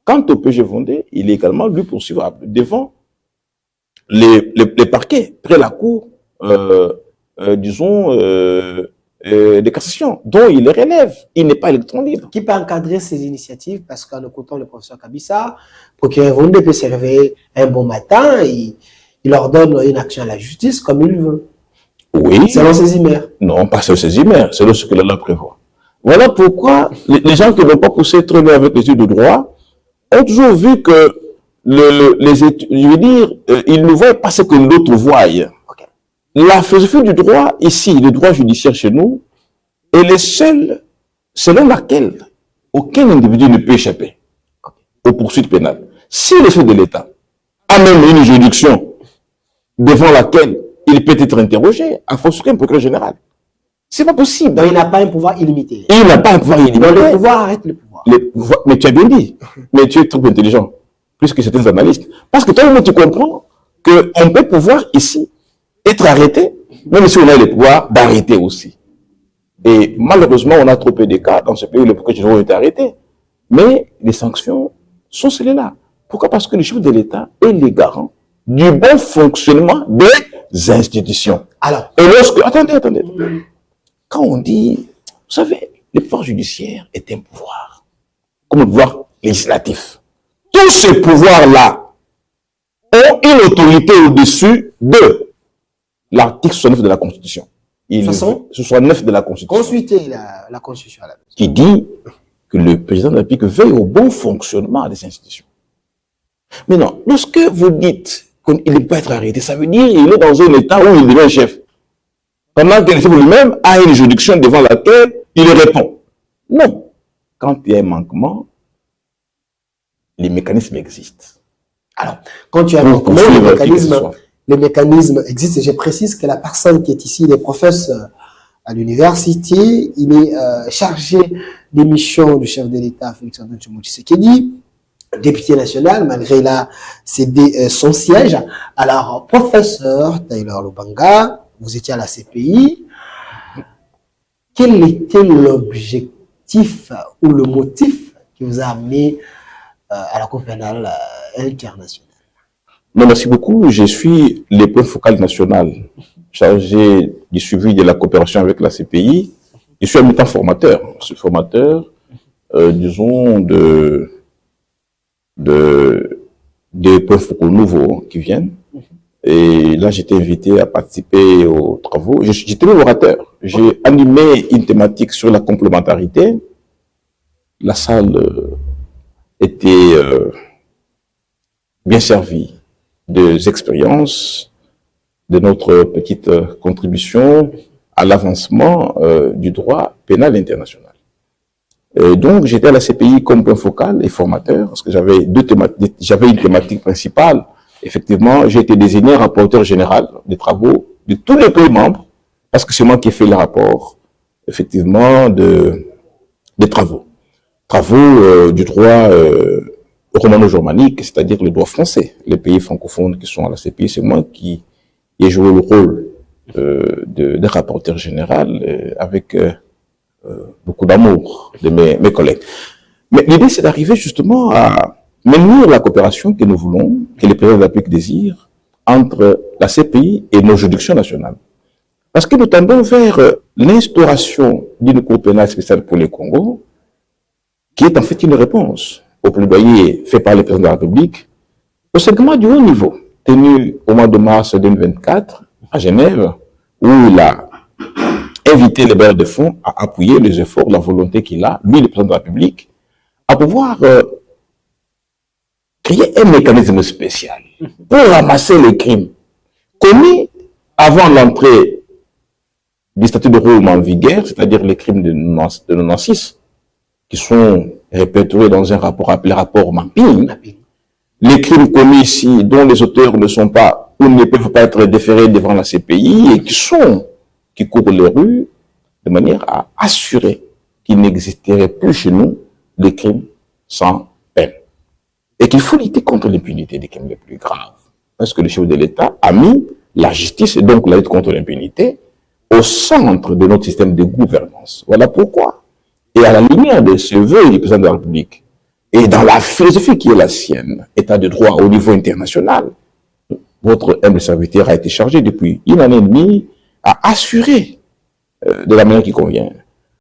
Quant au PG Vendée, il est également, lui, poursuivable devant les parquets, près la cour, disons, de cassation, dont il les relève. Il n'est pas électron libre. Qui peut encadrer ces initiatives? Parce qu'en écoutant le professeur Kabissa, procureur Vendée peut se réveiller un bon matin, il ordonne une action à la justice comme il veut. Oui. Selon ses imères. Non, pas selon ses imères, selon ce que la loi prévoit. Voilà pourquoi les gens qui n'ont pas poussé très loin avec l'étude de droit ont toujours vu que les études, je veux dire, ils ne voient pas ce que l'autre voit. Okay. La philosophie du droit, ici, le droit judiciaire chez nous, elle est seule selon laquelle aucun individu ne peut échapper aux poursuites pénales. Si le chef de l'État a même une juridiction devant laquelle il peut être interrogé, à force qu'un procureur général. C'est pas possible. Donc il n'a pas un pouvoir illimité. Il n'a pas un pouvoir illimité. Donc le pouvoir arrête le pouvoir. Mais tu as bien dit. Mais tu es trop intelligent. Plus que certains analystes. Parce que toi, tu comprends qu'on peut pouvoir ici être arrêté, même si on a le pouvoir d'arrêter aussi. Et malheureusement, on a trop peu de cas dans ce pays où les procureurs généraux ont été arrêtés. Mais les sanctions sont celles-là. Pourquoi? Parce que le chef de l'État est le garant du bon fonctionnement des institutions. Alors, et lorsque, attendez. Quand on dit, vous savez, le pouvoir judiciaire est un pouvoir, comme le pouvoir législatif. Tous ces pouvoirs-là ont une autorité au-dessus de l'article 69 de la Constitution. Ce 69 de la Constitution. Consultez la Constitution. Qui dit que le président de la République veille au bon fonctionnement des institutions. Mais non, lorsque vous dites qu'il ne peut pas être arrêté, ça veut dire qu'il est dans un état où il devient chef. Pendant que le chef lui-même a une juridiction devant laquelle il répond. Non. Quand il y a un manquement, les mécanismes existent. Alors, quand tu as un manquement, les mécanismes existent. Et je précise que la personne qui est ici, il est professeur à l'université, il est chargé des missions du chef de l'État, Félix-Antoine Tshisekedi, député national, malgré il a cédé son siège. Alors, professeur Taylor Lubanga, vous étiez à la CPI. Quel était l'objectif ou le motif qui vous a amené à la Cour pénale internationale? Non, merci beaucoup. Je suis le point focal national chargé du suivi de la coopération avec la CPI. Je suis en même temps formateur. Je suis formateur, disons, des points focaux nouveaux qui viennent. Et là, j'étais invité à participer aux travaux. J'étais l'orateur. J'ai animé une thématique sur la complémentarité. La salle était bien servie des expériences, de notre petite contribution à l'avancement du droit pénal international. Donc, j'étais à la CPI comme point focal et formateur, parce que j'avais une thématique principale. Effectivement, j'ai été désigné rapporteur général des travaux de tous les pays membres, parce que c'est moi qui ai fait le rapport, effectivement, des travaux. Travaux du droit romano-germanique, c'est-à-dire le droit français. Les pays francophones qui sont à la CPI, c'est moi qui ai joué le rôle de rapporteur général avec beaucoup d'amour de mes collègues. Mais l'idée, c'est d'arriver justement à maintenir la coopération que nous voulons, que le président de la République désire, entre la CPI et nos juridictions nationales. Parce que nous tendons vers l'instauration d'une Cour pénale spéciale pour le Congo, qui est en fait une réponse au plaidoyer fait par le président de la République au segment du haut niveau, tenu au mois de mars 2024 à Genève, où il a invité les bailleurs de fonds à appuyer les efforts, la volonté qu'il a, lui, le président de la République, à pouvoir créer un mécanisme spécial pour ramasser les crimes commis avant l'entrée du statut de Rome en vigueur, c'est-à-dire les crimes de 96, qui sont répertoriés dans un rapport appelé rapport Mapping. Les crimes commis ici, dont les auteurs ne sont pas ou ne peuvent pas être déférés devant la CPI et qui courent les rues de manière à assurer qu'il n'existerait plus chez nous des crimes sans peine. Et qu'il faut lutter contre l'impunité des crimes les plus graves. Parce que le chef de l'État a mis la justice et donc la lutte contre l'impunité au centre de notre système de gouvernance. Voilà pourquoi. Et à la lumière de ce vœu du président de la République, Et dans la philosophie qui est la sienne, état de droit au niveau international, votre humble serviteur a été chargé depuis 1 an et demi à assurer de la manière qui convient